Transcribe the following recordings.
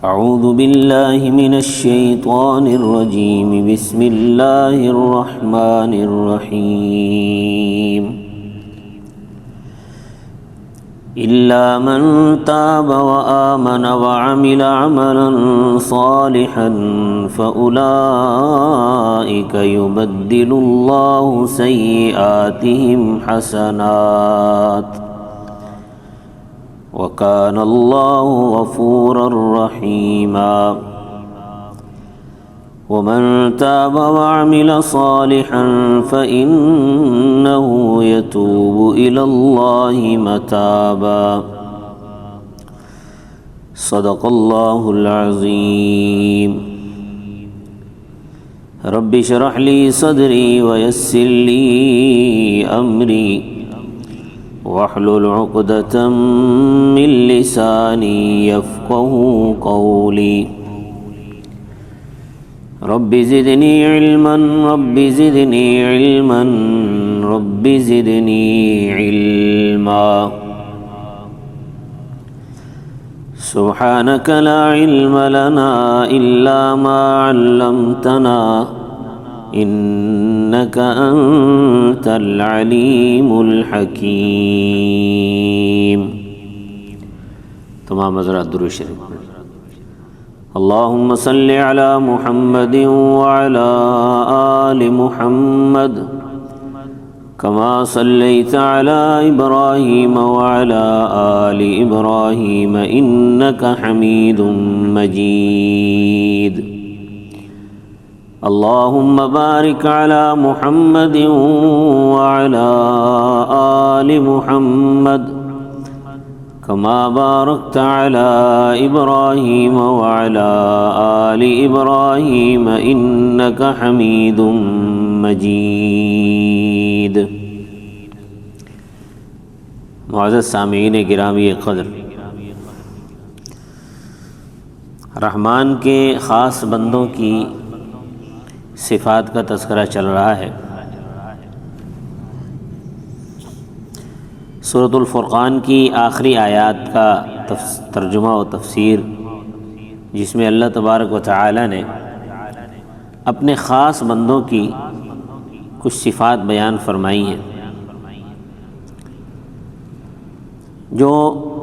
اعوذ باللہ من الشیطان الرجیم بسم اللہ الرحمن الرحیم إلا من تاب وآمن وعمل عملا صالحا فأولئك يبدل الله سيئاتهم حسنات وكان الله غفورا رحيما ومن تاب وعمل صالحا فإنه يتوب إلى الله متابا صدق الله العظيم رب اشرح لي صدري ويسر لي أمري واحلل عقدة من لساني يفقهوا قولي رب زدنی علما رب زدنی علما رب زدنی علما سبحانك لا علم لنا إلا ما علمتنا إنك أنت العليم الحكيم. تمام حضرات درود شریف. اللهم صل على محمد وعلى آل محمد كما صليت على إبراهيم وعلى آل إبراهيم إنك حميد مجيد. اللهم بارك على محمد وعلى آل محمد كما باركت على إبراهيم وعلى آل إبراهيم إنك حميد مجيد. معزز سامعین گرامی قدر، رحمان کے خاص بندوں کی صفات کا تذکرہ چل رہا ہے. سورۃ الفرقان کی آخری آیات کا ترجمہ و تفسیر، جس میں اللہ تبارک و تعالی نے اپنے خاص بندوں کی کچھ صفات بیان فرمائی ہیں جو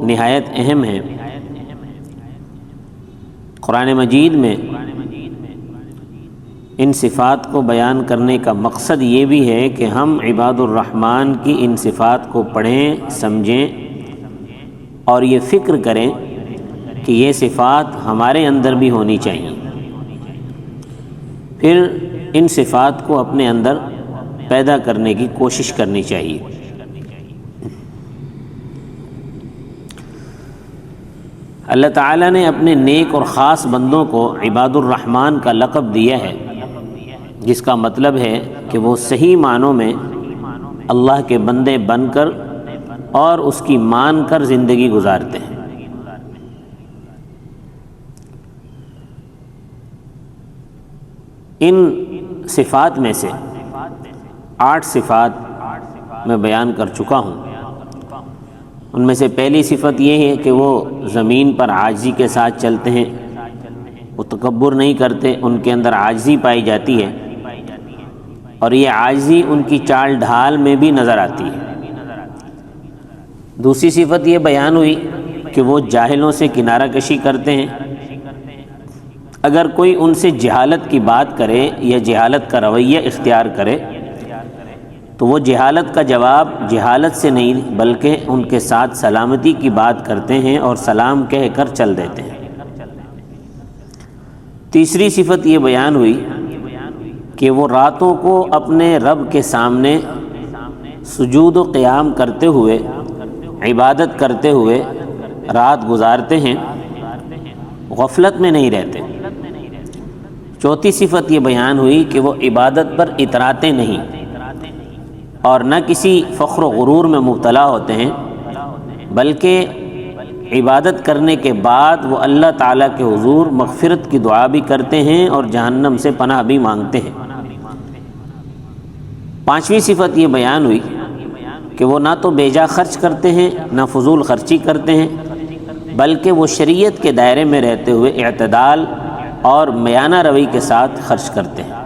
نہایت اہم ہیں. قرآن مجید میں ان صفات کو بیان کرنے کا مقصد یہ بھی ہے کہ ہم عباد الرحمن کی ان صفات کو پڑھیں، سمجھیں اور یہ فکر کریں کہ یہ صفات ہمارے اندر بھی ہونی چاہیے. پھر ان صفات کو اپنے اندر پیدا کرنے کی کوشش کرنی چاہیے. اللہ تعالیٰ نے اپنے نیک اور خاص بندوں کو عباد الرحمن کا لقب دیا ہے، جس کا مطلب ہے کہ وہ صحیح معنوں میں اللہ کے بندے بن کر اور اس کی مان کر زندگی گزارتے ہیں. ان صفات میں سے 8 صفات میں بیان کر چکا ہوں. ان میں سے پہلی صفت یہ ہے کہ وہ زمین پر عاجزی کے ساتھ چلتے ہیں، وہ تکبر نہیں کرتے، ان کے اندر عاجزی پائی جاتی ہے اور یہ عاجزی ان کی چال ڈھال میں بھی نظر آتی ہے. دوسری صفت یہ بیان ہوئی کہ وہ جاہلوں سے کنارہ کشی کرتے ہیں. اگر کوئی ان سے جہالت کی بات کرے یا جہالت کا رویہ اختیار کرے تو وہ جہالت کا جواب جہالت سے نہیں بلکہ ان کے ساتھ سلامتی کی بات کرتے ہیں اور سلام کہہ کر چل دیتے ہیں. تیسری صفت یہ بیان ہوئی کہ وہ راتوں کو اپنے رب کے سامنے سجود و قیام کرتے ہوئے، عبادت کرتے ہوئے رات گزارتے ہیں، غفلت میں نہیں رہتے. چوتھی صفت یہ بیان ہوئی کہ وہ عبادت پر اتراتے نہیں اور نہ کسی فخر و غرور میں مبتلا ہوتے ہیں، بلکہ عبادت کرنے کے بعد وہ اللہ تعالیٰ کے حضور مغفرت کی دعا بھی کرتے ہیں اور جہنم سے پناہ بھی مانگتے ہیں. پانچویں صفت یہ بیان ہوئی کہ وہ نہ تو بیجا خرچ کرتے ہیں، نہ فضول خرچی کرتے ہیں، بلکہ وہ شریعت کے دائرے میں رہتے ہوئے اعتدال اور میانہ روی کے ساتھ خرچ کرتے ہیں۔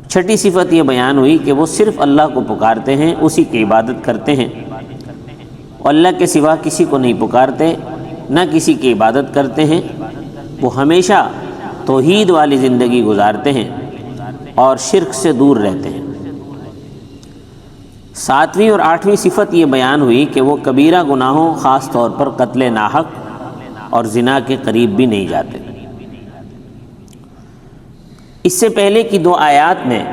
چھٹی صفت یہ بیان ہوئی کہ وہ صرف اللہ کو پکارتے ہیں، اسی کی عبادت کرتے ہیں، اور اللہ کے سوا کسی کو نہیں پکارتے، نہ کسی کی عبادت کرتے ہیں۔ وہ ہمیشہ توحید والی زندگی گزارتے ہیں اور شرک سے دور رہتے ہیں۔ ساتویں اور آٹھویں صفت یہ بیان ہوئی کہ وہ کبیرہ گناہوں، خاص طور پر قتل ناحق اور زنا کے قریب بھی نہیں جاتے۔ اس سے پہلے کی دو آیات میں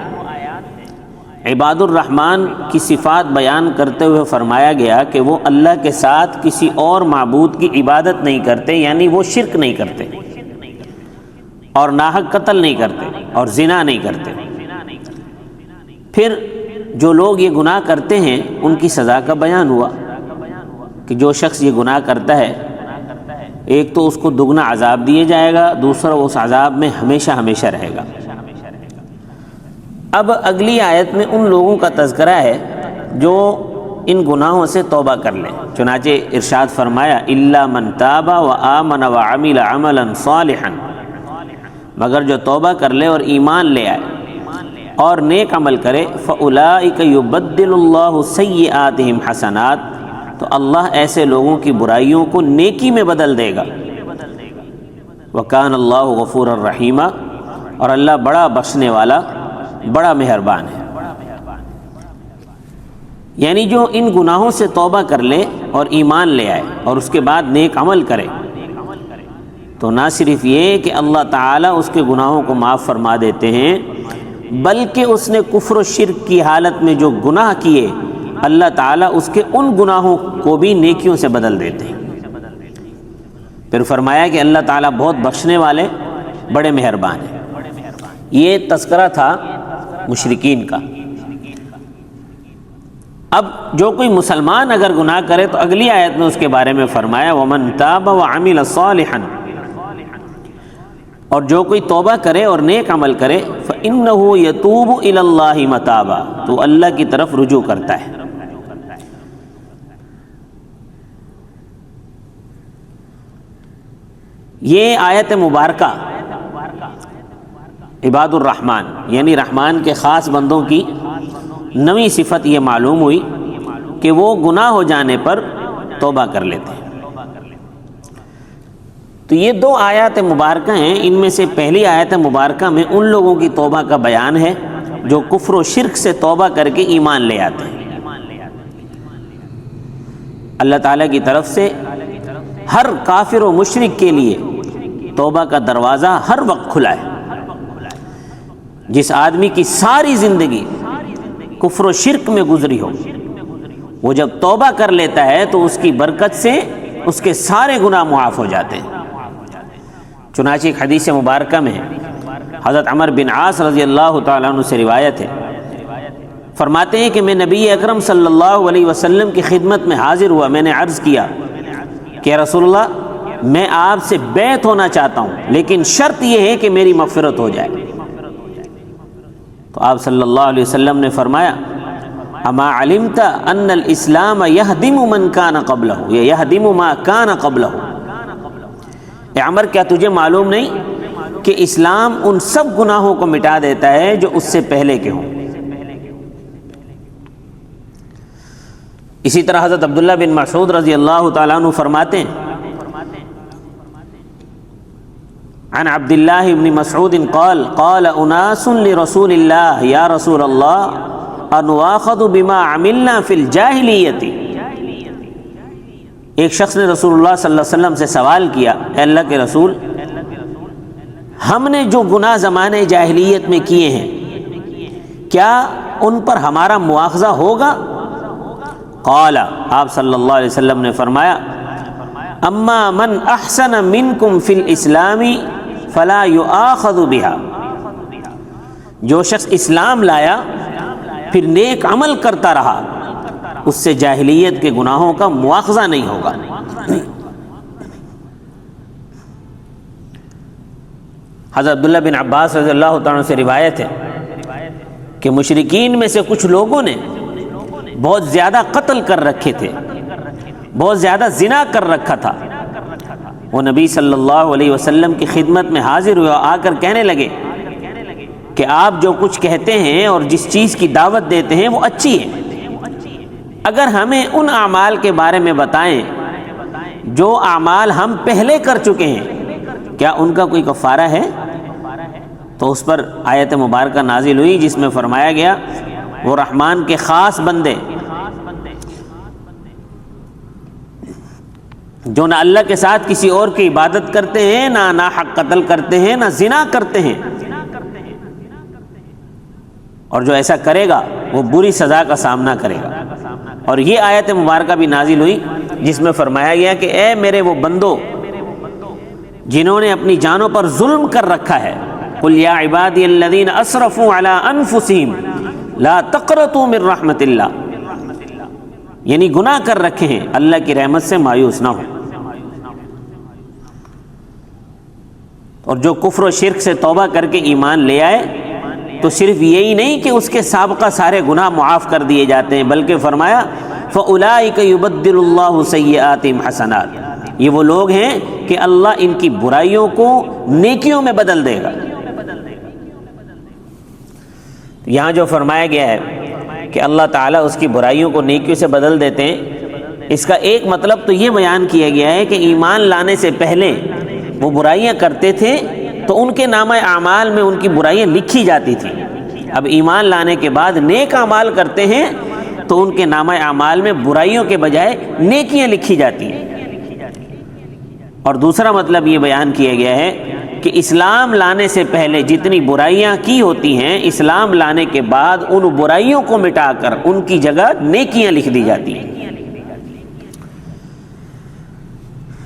عباد الرحمن کی صفات بیان کرتے ہوئے فرمایا گیا کہ وہ اللہ کے ساتھ کسی اور معبود کی عبادت نہیں کرتے، یعنی وہ شرک نہیں کرتے اور ناحق قتل نہیں کرتے اور زنا نہیں کرتے۔ پھر جو لوگ یہ گناہ کرتے ہیں ان کی سزا کا بیان ہوا کہ جو شخص یہ گناہ کرتا ہے، ایک تو اس کو دگنا عذاب دیے جائے گا، دوسرا وہ اس عذاب میں ہمیشہ ہمیشہ رہے گا۔ اب اگلی آیت میں ان لوگوں کا تذکرہ ہے جو ان گناہوں سے توبہ کر لیں۔ چنانچہ ارشاد فرمایا الا من تاب وآمن وعمل عملا صالحا، مگر جو توبہ کر لے اور ایمان لے آئے اور نیک عمل کرے، فاولئک یبدل اللہ سیئاتہم حسنات، تو اللہ ایسے لوگوں کی برائیوں کو نیکی میں بدل دے گا۔ وکان اللہ غفورا رحیما، اور اللہ بڑا بخشنے والا، بڑا مہربان ہے۔ یعنی جو ان گناہوں سے توبہ کر لے اور ایمان لے آئے اور اس کے بعد نیک عمل کرے، تو نہ صرف یہ کہ اللہ تعالیٰ اس کے گناہوں کو معاف فرما دیتے ہیں، بلکہ اس نے کفر و شرک کی حالت میں جو گناہ کیے، اللہ تعالیٰ اس کے ان گناہوں کو بھی نیکیوں سے بدل دیتے ہیں۔ پھر فرمایا کہ اللہ تعالیٰ بہت بخشنے والے، بڑے مہربان ہیں۔ یہ تذکرہ تھا مشرکین کا۔ اب جو کوئی مسلمان اگر گناہ کرے تو اگلی آیت میں اس کے بارے میں فرمایا وَمَن تَابَ وَعَمِلَ صَالِحًا، اور جو کوئی توبہ کرے اور نیک عمل کرے، فَإِنَّهُ يَتُوبُ إِلَى اللَّهِ مَتَابًا، تو اللہ کی طرف رجوع کرتا ہے۔ یہ آیت مبارکہ عباد الرحمن یعنی رحمان کے خاص بندوں کی نویں صفت یہ معلوم ہوئی کہ وہ گناہ ہو جانے پر توبہ کر لیتے ہیں۔ تو یہ دو آیات مبارکہ ہیں، ان میں سے پہلی آیت مبارکہ میں ان لوگوں کی توبہ کا بیان ہے جو کفر و شرک سے توبہ کر کے ایمان لے آتے ہیں۔ اللہ تعالیٰ کی طرف سے ہر کافر و مشرک کے لیے توبہ کا دروازہ ہر وقت کھلا ہے۔ جس آدمی کی ساری زندگی کفر و شرک میں گزری ہو، وہ جب توبہ کر لیتا ہے تو اس کی برکت سے اس کے سارے گناہ معاف ہو جاتے ہیں۔ چنانچہ ایک حدیث مبارکہ میں حضرت عمر بن عاص رضی اللہ تعالیٰ عنہ سے روایت ہے، فرماتے ہیں کہ میں نبی اکرم صلی اللہ علیہ وسلم کی خدمت میں حاضر ہوا، میں نے عرض کیا کہ رسول اللہ میں آپ سے بیعت ہونا چاہتا ہوں، لیکن شرط یہ ہے کہ میری مغفرت ہو جائے۔ تو آپ صلی اللہ علیہ وسلم نے فرمایا اما علمت ان الاسلام یہدم من کان قبلہ یا یہدم ما کان قبلہ، اے عمر کیا تجھے معلوم نہیں کہ اسلام ان سب گناہوں کو مٹا دیتا ہے جو اس سے پہلے کے ہوں۔ اسی طرح حضرت عبداللہ بن مسعود رضی اللہ تعالیٰ عنہ فرماتے ہیں عن عبد الله بن مسعود قال قال اناس لرسول الله یا رسول اللہ انواخذ بما عملنا فی الجاہلیت، ایک شخص نے رسول اللہ صلی اللہ علیہ وسلم سے سوال کیا، اے اللہ کے رسول ہم نے جو گناہ زمانے جاہلیت میں کیے ہیں کیا ان پر ہمارا مواخذہ ہوگا؟ قال، آپ صلی اللہ علیہ وسلم نے فرمایا اما من احسن منکم فی الاسلام فلا یؤاخذ بها، جو شخص اسلام لایا پھر نیک عمل کرتا رہا اس سے جاہلیت کے گناہوں کا مواخذہ نہیں ہوگا۔ حضرت عبداللہ بن عباس رضی اللہ تعالیٰ عنہ سے روایت ہے کہ مشرکین میں سے کچھ لوگوں نے بہت زیادہ قتل کر رکھے تھے، بہت زیادہ زنا کر رکھا تھا، وہ نبی صلی اللہ علیہ وسلم کی خدمت میں حاضر ہوئے اور آ کر کہنے لگے کہ آپ جو کچھ کہتے ہیں اور جس چیز کی دعوت دیتے ہیں وہ اچھی ہے، اگر ہمیں ان اعمال کے بارے میں بتائیں جو اعمال ہم پہلے کر چکے ہیں، کیا ان کا کوئی کفارہ ہے؟ تو اس پر آیت مبارکہ نازل ہوئی جس میں فرمایا گیا وہ رحمان کے خاص بندے جو نہ اللہ کے ساتھ کسی اور کی عبادت کرتے ہیں، نہ ناحق قتل کرتے ہیں، نہ زنا کرتے ہیں، اور جو ایسا کرے گا وہ بری سزا کا سامنا کرے گا۔ اور یہ آیت مبارکہ بھی نازل ہوئی جس میں فرمایا گیا کہ اے میرے وہ بندو جنہوں نے اپنی جانوں پر ظلم کر رکھا ہے، قل یا عبادی الذین اسرفوا علی انفسہم لا تقنطوا من رحمت اللہ، یعنی گناہ کر رکھے ہیں، اللہ کی رحمت سے مایوس نہ ہو۔ اور جو کفر و شرک سے توبہ کر کے ایمان لے آئے تو صرف یہی نہیں کہ اس کے سابقہ سارے گناہ معاف کر دیے جاتے ہیں، بلکہ فرمایا فَأُولَٰئِكَ يُبَدِّلُ اللَّهُ سَيِّئَاتِهِمْ حَسَنَاتٍ، یہ وہ لوگ ہیں کہ اللہ ان کی برائیوں کو نیکیوں میں بدل دے گا۔ یہاں جو فرمایا گیا ہے کہ اللہ تعالیٰ اس کی برائیوں کو نیکیوں سے بدل دیتے ہیں، اس کا ایک مطلب تو یہ بیان کیا گیا ہے کہ ایمان لانے سے پہلے وہ برائیاں کرتے تھے تو ان کے نامہ اعمال میں ان کی برائیاں لکھی جاتی تھیں، اب ایمان لانے کے بعد نیک اعمال کرتے ہیں تو ان کے نامہ اعمال میں برائیوں کے بجائے نیکیاں لکھی جاتی ہیں۔ اور دوسرا مطلب یہ بیان کیا گیا ہے کہ اسلام لانے سے پہلے جتنی برائیاں کی ہوتی ہیں، اسلام لانے کے بعد ان برائیوں کو مٹا کر ان کی جگہ نیکیاں لکھ دی جاتی ہیں،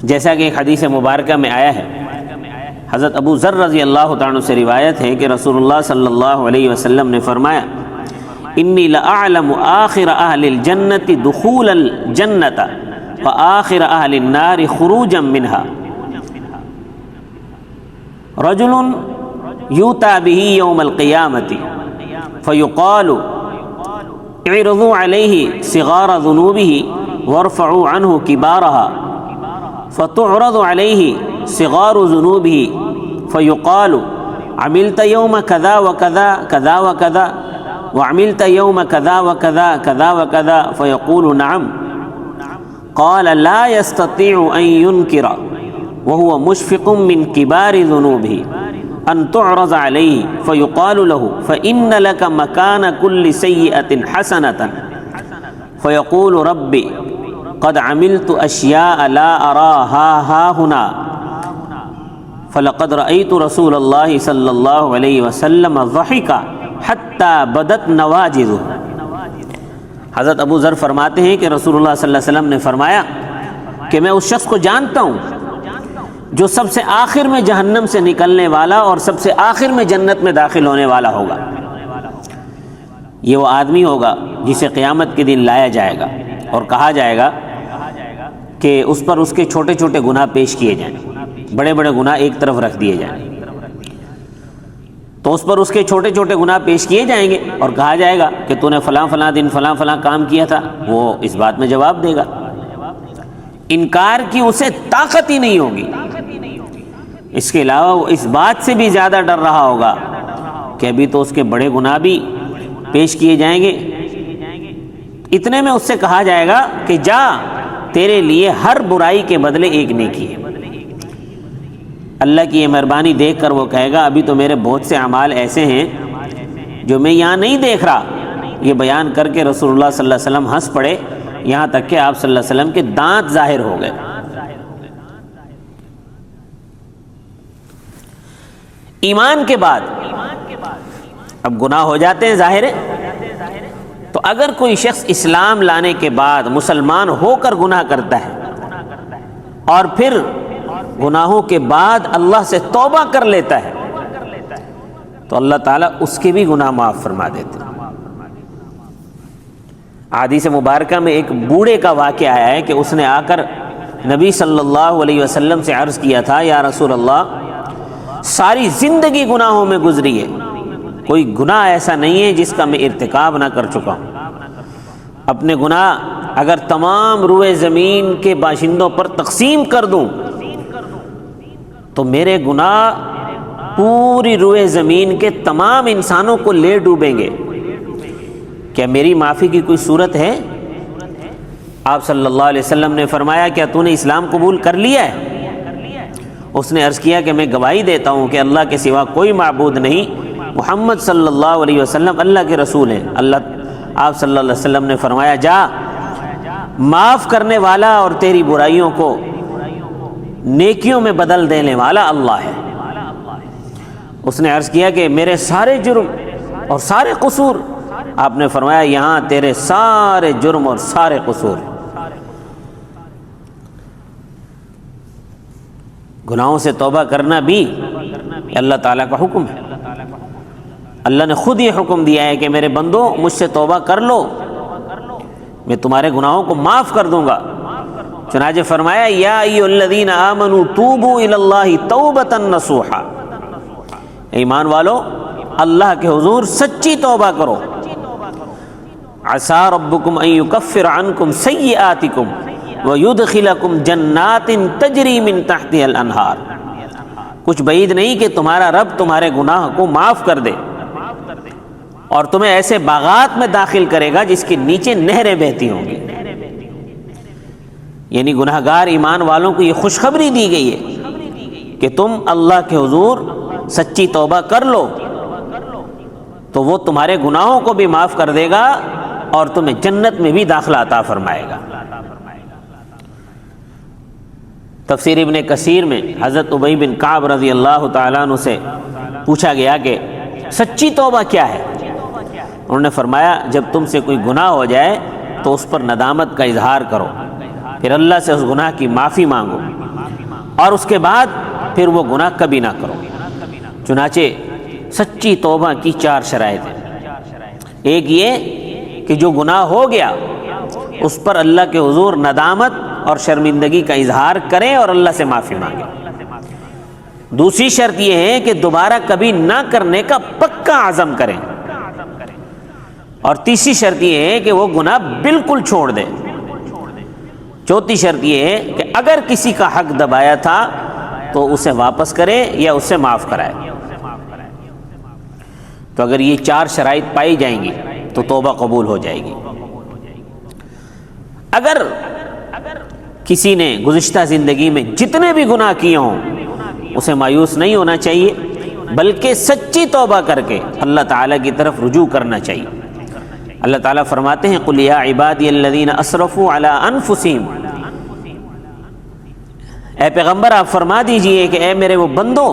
جیسا کہ ایک حدیث مبارکہ میں آیا ہے۔ حضرت ابو ذر رضی اللہ تعالیٰ عنہ سے روایت ہے کہ رسول اللہ صلی اللہ علیہ وسلم نے فرمایا انی لأعلم آخر اہل الجنت دخول الجنت وآخر اہل النار خروجا منها، رجل یوتی به یوم القیامت فیقال اعرضوا علیہ صغار ذنوبه وارفعوا عنہ کبارها فتعرض علیہ صغار ذنوبه فیقال عملت یوم کذا وکذا کذا وکذا وعملت یوم کذا وکذا کذا وکذا فیقول نعم قال لا يستطيع ان ينكر وهو مشفق من كبار ذنوبه ان تعرض عليه فيقال له فإن لك مكان كل سيئة حسنة فيقول ربي قد عملت اشیاء لا اراها ها هنا فلقد رأيت رسول الله صلی اللہ علیہ وسلم ضحك حتى بدت نواجذه۔ حضرت ابو ذر فرماتے ہیں کہ رسول اللہ صلی اللہ علیہ وسلم نے فرمایا کہ میں اس شخص کو جانتا ہوں جو سب سے آخر میں جہنم سے نکلنے والا اور سب سے آخر میں جنت میں داخل ہونے والا ہوگا۔ یہ وہ آدمی ہوگا جسے قیامت کے دن لایا جائے گا اور کہا جائے گا کہ اس پر اس کے چھوٹے چھوٹے گناہ پیش کیے جائیں، بڑے بڑے گناہ ایک طرف رکھ دیے جائیں، تو اس پر اس کے چھوٹے چھوٹے گناہ پیش کیے جائیں گے اور کہا جائے گا کہ تو نے فلاں فلاں دن فلاں فلاں کام کیا تھا۔ وہ اس بات میں جواب دے گا، انکار کی اسے طاقت ہی نہیں ہوگی۔ اس کے علاوہ وہ اس بات سے بھی زیادہ ڈر رہا ہوگا کہ ابھی تو اس کے بڑے گناہ بھی پیش کیے جائیں گے۔ اتنے میں اس سے کہا جائے گا کہ جا، تیرے لیے ہر برائی کے بدلے ایک نیکی ہے۔ اللہ کی یہ مہربانی دیکھ کر وہ کہے گا ابھی تو میرے بہت سے اعمال ایسے ہیں جو میں یہاں نہیں دیکھ رہا۔ یہ بیان کر کے رسول اللہ صلی اللہ علیہ وسلم ہنس پڑے، یہاں تک کہ آپ صلی اللہ علیہ وسلم کے دانت ظاہر ہو گئے۔ ایمان کے بعد اب گناہ ہو جاتے ہیں ظاہر ہے، تو اگر کوئی شخص اسلام لانے کے بعد مسلمان ہو کر گناہ کرتا ہے اور پھر گناہوں کے بعد اللہ سے توبہ کر لیتا ہے تو اللہ تعالیٰ اس کے بھی گناہ معاف فرما دیتے ہیں۔ حدیث مبارکہ میں ایک بوڑھے کا واقعہ آیا ہے کہ اس نے آ کر نبی صلی اللہ علیہ وسلم سے عرض کیا تھا یا رسول اللہ ساری زندگی گناہوں میں گزری ہے، کوئی گناہ ایسا نہیں ہے جس کا میں ارتکاب نہ کر چکا ہوں۔ اپنے گناہ اگر تمام روئے زمین کے باشندوں پر تقسیم کر دوں تو میرے گناہ پوری روئے زمین کے تمام انسانوں کو لے ڈوبیں گے۔ کیا میری معافی کی کوئی صورت ہے؟ آپ صلی اللہ علیہ وسلم نے فرمایا کیا تو نے اسلام قبول کر لیا ہے؟ اس نے عرض کیا کہ میں گواہی دیتا ہوں کہ اللہ کے سوا کوئی معبود نہیں، محمد صلی اللہ علیہ وسلم اللہ کے رسول ہیں۔ آپ صلی اللہ علیہ وسلم نے فرمایا جا، معاف کرنے والا اور تیری برائیوں کو نیکیوں میں بدل دینے والا اللہ ہے۔ اس نے عرض کیا کہ میرے سارے جرم اور سارے قصور، آپ نے فرمایا یہاں تیرے سارے جرم اور سارے قصور۔ گناہوں سے توبہ کرنا بھی اللہ تعالیٰ کا حکم ہے۔ اللہ نے خود یہ حکم دیا ہے کہ میرے بندو مجھ سے توبہ کر لو، میں تمہارے گناہوں کو معاف کر دوں گا۔ چنانچہ فرمایا یا ایھا الذین آمنوا توبوا الی اللہ توبۃ نصوحا، ایمان والو اللہ کے حضور سچی توبہ کرو۔ عسیٰ ربکم ان یکفر عنکم سیئاتکم ویدخلکم جنات تجری من تحتها الانہار، کچھ بعید نہیں کہ تمہارا رب تمہارے گناہ کو معاف کر دے اور تمہیں ایسے باغات میں داخل کرے گا جس کے نیچے نہریں بہتی ہوں گی۔ یعنی گناہگار ایمان والوں کو یہ خوشخبری دی گئی ہے کہ تم اللہ کے حضور سچی توبہ کر لو تو وہ تمہارے گناہوں کو بھی معاف کر دے گا اور تمہیں جنت میں بھی داخلہ عطا فرمائے گا۔ تفسیر ابن کثیر میں حضرت ابی بن کعب رضی اللہ تعالیٰ عنہ سے پوچھا گیا کہ سچی توبہ کیا ہے؟ انہوں نے فرمایا جب تم سے کوئی گناہ ہو جائے تو اس پر ندامت کا اظہار کرو، پھر اللہ سے اس گناہ کی معافی مانگو اور اس کے بعد پھر وہ گناہ کبھی نہ کرو۔ چنانچہ سچی توبہ کی 4 شرائط ہیں۔ ایک یہ کہ جو گناہ ہو گیا اس پر اللہ کے حضور ندامت اور شرمندگی کا اظہار کریں اور اللہ سے معافی مانگیں۔ دوسری شرط یہ ہے کہ دوبارہ کبھی نہ کرنے کا پکا عزم کریں، اور تیسری شرط یہ ہے کہ وہ گناہ بالکل چھوڑ دیں۔ چوتھی شرط یہ ہے کہ اگر کسی کا حق دبایا تھا تو اسے واپس کرے یا اسے معاف کرائے۔ تو اگر یہ 4 شرائط پائی جائیں گی تو توبہ قبول ہو جائے گی۔ اگر کسی نے گزشتہ زندگی میں جتنے بھی گناہ کیے ہوں اسے مایوس نہیں ہونا چاہیے، بلکہ سچی توبہ کر کے اللہ تعالیٰ کی طرف رجوع کرنا چاہیے۔ اللہ تعالیٰ فرماتے ہیں قل یا عبادی الذین اسرفوا علی انفسہم، اے پیغمبر آپ فرما دیجئے کہ اے میرے وہ بندوں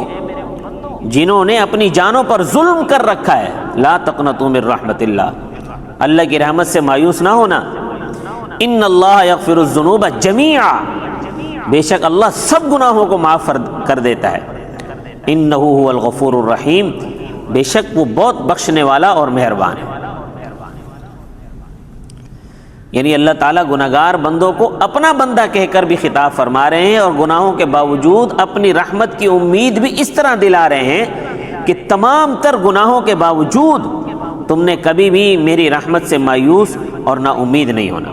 جنہوں نے اپنی جانوں پر ظلم کر رکھا ہے، لا تقنطوا من رحمت اللہ، اللہ کی رحمت سے مایوس نہ ہونا۔ ان اللہ یغفر الذنوب جمیعا، بے شک اللہ سب گناہوں کو معاف کر دیتا ہے۔ انہ هو الغفور الرحیم، بے شک وہ بہت بخشنے والا اور مہربان ہے۔ یعنی اللہ تعالیٰ گناہگار بندوں کو اپنا بندہ کہہ کر بھی خطاب فرما رہے ہیں، اور گناہوں کے باوجود اپنی رحمت کی امید بھی اس طرح دلا رہے ہیں کہ تمام تر گناہوں کے باوجود تم نے کبھی بھی میری رحمت سے مایوس اور نا امید نہیں ہونا۔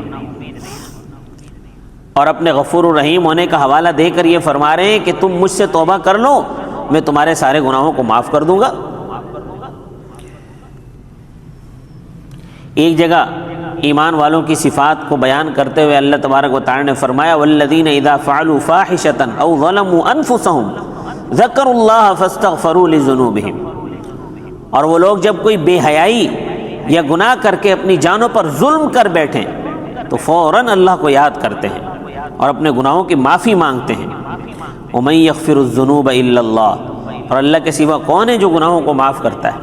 اور اپنے غفور الرحیم ہونے کا حوالہ دے کر یہ فرما رہے ہیں کہ تم مجھ سے توبہ کر لو، میں تمہارے سارے گناہوں کو معاف کر دوں گا۔ ایک جگہ ایمان والوں کی صفات کو بیان کرتے ہوئے اللہ تبارک و تعالی نے فرمایا والذین اذا فعلوا فاحشۃ او ظلموا انفسهم ذکروا اللہ فاستغفروا لذنوبہم، اور وہ لوگ جب کوئی بے حیائی یا گناہ کر کے اپنی جانوں پر ظلم کر بیٹھیں تو فوراً اللہ کو یاد کرتے ہیں اور اپنے گناہوں کی معافی مانگتے ہیں۔ ومن یغفر الذنوب الا اللہ، اور اللہ کے سوا کون ہے جو گناہوں کو معاف کرتا ہے۔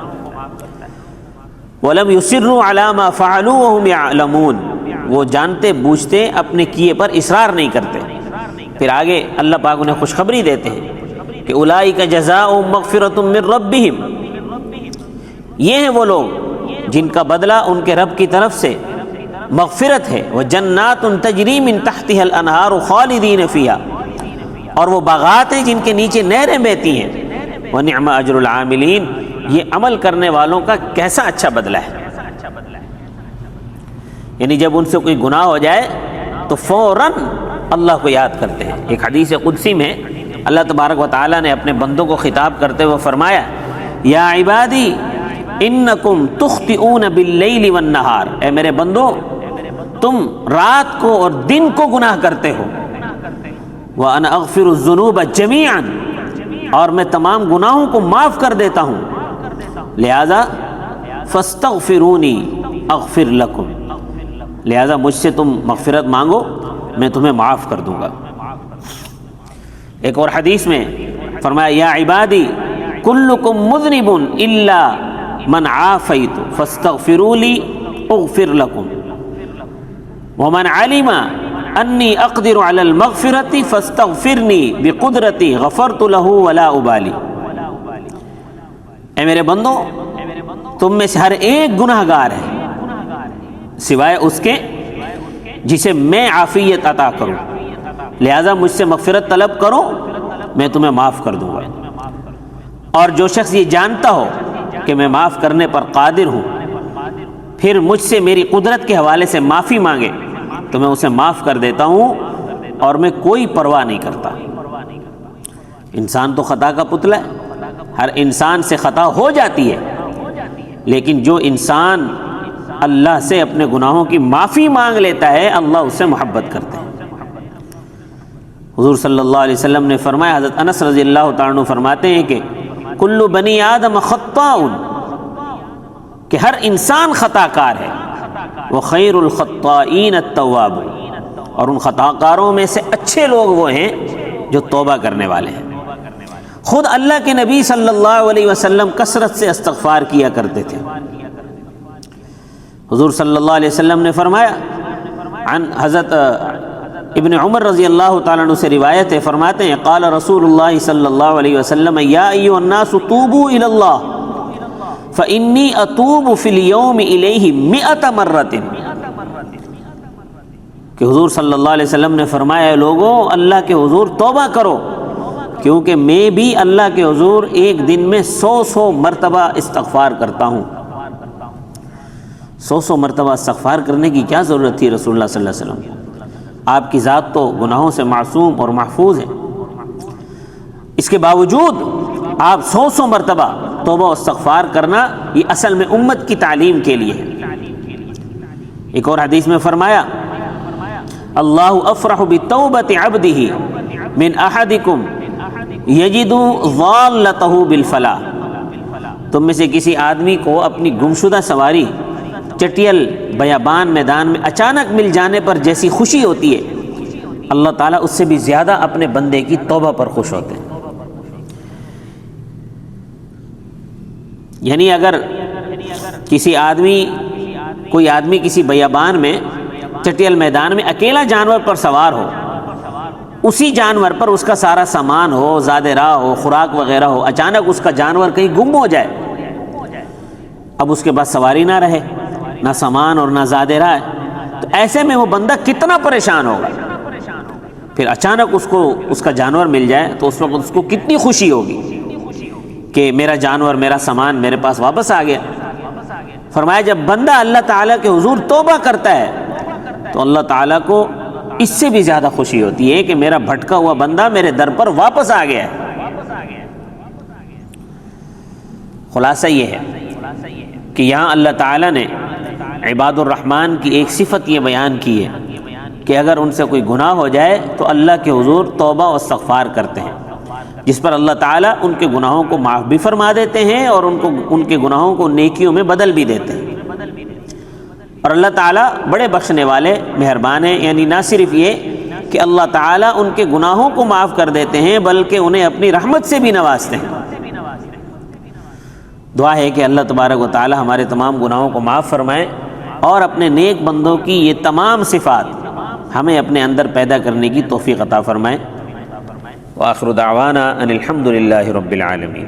وَلَمْ يُصِرُّوا عَلَى مَا فَعَلُوا وَهُمْ يَعْلَمُونَ، وہ جانتے بوجھتے اپنے کیے پر اصرار نہیں کرتے۔ پھر آگے اللہ پاک انہیں خوشخبری دیتے ہیں کہ أُولَٰئِكَ جَزَاؤُهُم مَغْفِرَةٌ مِّن رَّبِّهِمْ، یہ ہیں وہ لوگ جن کا بدلہ ان کے رب کی طرف سے مغفرت ہے، وَجَنَّاتٌ تَجْرِي مِن تَحْتِهَا الْأَنْهَارُ خَالِدِينَ فِيهَا، اور وہ باغات ہیں جن کے نیچے نہریں بہتی ہیں۔ وَنِعْمَ أَجْرُ الْعَامِلِينَ، یہ عمل کرنے والوں کا کیسا اچھا بدلہ ہے۔ یعنی جب ان سے کوئی گناہ ہو جائے تو فوراً اللہ کو یاد کرتے ہیں۔ ایک حدیث قدسی میں اللہ تبارک و تعالیٰ نے اپنے بندوں کو خطاب کرتے ہوئے فرمایا یا عبادی انکم تخطئون باللیل والنہار، اے میرے بندو تم رات کو اور دن کو گناہ کرتے ہو، وَأَنَا أَغْفِرُ الذُّنُوبَ جَمِيعًا، اور میں تمام گناہوں کو معاف کر دیتا ہوں، لہذا فَاسْتَغْفِرُونِي أَغْفِرْ لَكُمْ، لہذا مجھ سے تم مغفرت مانگو میں تمہیں معاف کر دوں گا۔ ایک اور حدیث میں فرمایا یا عبادی کلکم مذنب الا من عافیت فاستغفروا لی اغفر لکم ومن علم انی اقدر علی المغفرۃ فاستغفرنی بقدرتی غفرت له ولا ابالی، اے میرے بندو تم میں سے ہر ایک گناہ گار ہے سوائے اس کے جسے میں عافیت عطا کروں، لہذا مجھ سے مغفرت طلب کرو میں تمہیں معاف کر دوں گا۔ اور جو شخص یہ جانتا ہو کہ میں معاف کرنے پر قادر ہوں پھر مجھ سے میری قدرت کے حوالے سے معافی مانگے تو میں اسے معاف کر دیتا ہوں اور میں کوئی پرواہ نہیں کرتا۔ انسان تو خطا کا پتلا ہے، ہر انسان سے خطا ہو جاتی ہے، لیکن جو انسان اللہ سے اپنے گناہوں کی معافی مانگ لیتا ہے اللہ اس سے محبت کرتا ہے۔ حضور صلی اللہ علیہ وسلم نے فرمایا، حضرت انس رضی اللہ تعالیٰ عنہ فرماتے ہیں کہ کل بنی آدم خطاء، کہ ہر انسان خطا کار ہے، وخیر الخطائین التواب، اور ان خطا کاروں میں سے اچھے لوگ وہ ہیں جو توبہ کرنے والے ہیں۔ خود اللہ کے نبی صلی اللہ علیہ وسلم کثرت سے استغفار کیا کرتے تھے۔ حضور صلی اللہ علیہ وسلم نے فرمایا، عن حضرت ابن عمر رضی اللہ تعالیٰ عنہ سے روایت ہے، فرماتے ہیں قال رسول اللہ صلی اللہ علیہ وسلم یا ایھا الناس توبوا الی اللہ فانی اتوب فی اليوم الیہ 100 مرۃ، کہ حضور صلی اللہ علیہ وسلم نے فرمایا لوگوں اللہ کے حضور توبہ کرو، کیونکہ میں بھی اللہ کے حضور ایک دن میں 100 مرتبہ استغفار کرتا ہوں۔ 100 مرتبہ استغفار کرنے کی کیا ضرورت تھی رسول اللہ صلی اللہ علیہ وسلم؟ آپ کی ذات تو گناہوں سے معصوم اور محفوظ ہے، اس کے باوجود آپ 100 مرتبہ توبہ و استغفار کرنا یہ اصل میں امت کی تعلیم کے لیے ہے۔ ایک اور حدیث میں فرمایا اللہ افرح بتوبۃ عبدہ من احدکم یجد ضالتہ بالفلاح، تم میں سے کسی آدمی کو اپنی گمشدہ سواری چٹیل بیابان میدان میں اچانک مل جانے پر جیسی خوشی ہوتی ہے اللہ تعالیٰ اس سے بھی زیادہ اپنے بندے کی توبہ پر خوش ہوتے ہیں۔ یعنی اگر کوئی آدمی کسی بیابان میں چٹیل میدان میں اکیلا جانور پر سوار ہو، اسی جانور پر اس کا سارا سامان ہو، زاد راہ ہو، خوراک وغیرہ ہو، اچانک اس کا جانور کہیں گم ہو جائے، اب اس کے پاس سواری نہ رہے، نہ سامان اور نہ زاد راہ ہے، تو ایسے میں وہ بندہ کتنا پریشان ہوگا۔ پھر اچانک اس کا جانور مل جائے تو اس وقت اس کو کتنی خوشی ہوگی کہ میرا جانور، میرا سامان میرے پاس واپس آ گیا۔ فرمایا جب بندہ اللہ تعالیٰ کے حضور توبہ کرتا ہے تو اللہ تعالیٰ کو اس سے بھی زیادہ خوشی ہوتی ہے کہ میرا بھٹکا ہوا بندہ میرے در پر واپس آ گیا ہے۔ خلاصہ یہ ہے کہ یہاں اللہ تعالیٰ نے عباد الرحمن کی ایک صفت یہ بیان کی ہے کہ اگر ان سے کوئی گناہ ہو جائے تو اللہ کے حضور توبہ و استغفار کرتے ہیں، جس پر اللہ تعالیٰ ان کے گناہوں کو معاف بھی فرما دیتے ہیں اور ان کے گناہوں کو نیکیوں میں بدل بھی دیتے ہیں۔ اور اللہ تعالیٰ بڑے بخشنے والے مہربان ہیں، یعنی نہ صرف یہ کہ اللہ تعالیٰ ان کے گناہوں کو معاف کر دیتے ہیں بلکہ انہیں اپنی رحمت سے بھی نوازتے ہیں۔ دعا ہے کہ اللہ تبارک و تعالیٰ ہمارے تمام گناہوں کو معاف فرمائے اور اپنے نیک بندوں کی یہ تمام صفات ہمیں اپنے اندر پیدا کرنے کی توفیق عطا فرمائے۔ وآخر دعوانا ان الحمد للہ رب العالمین۔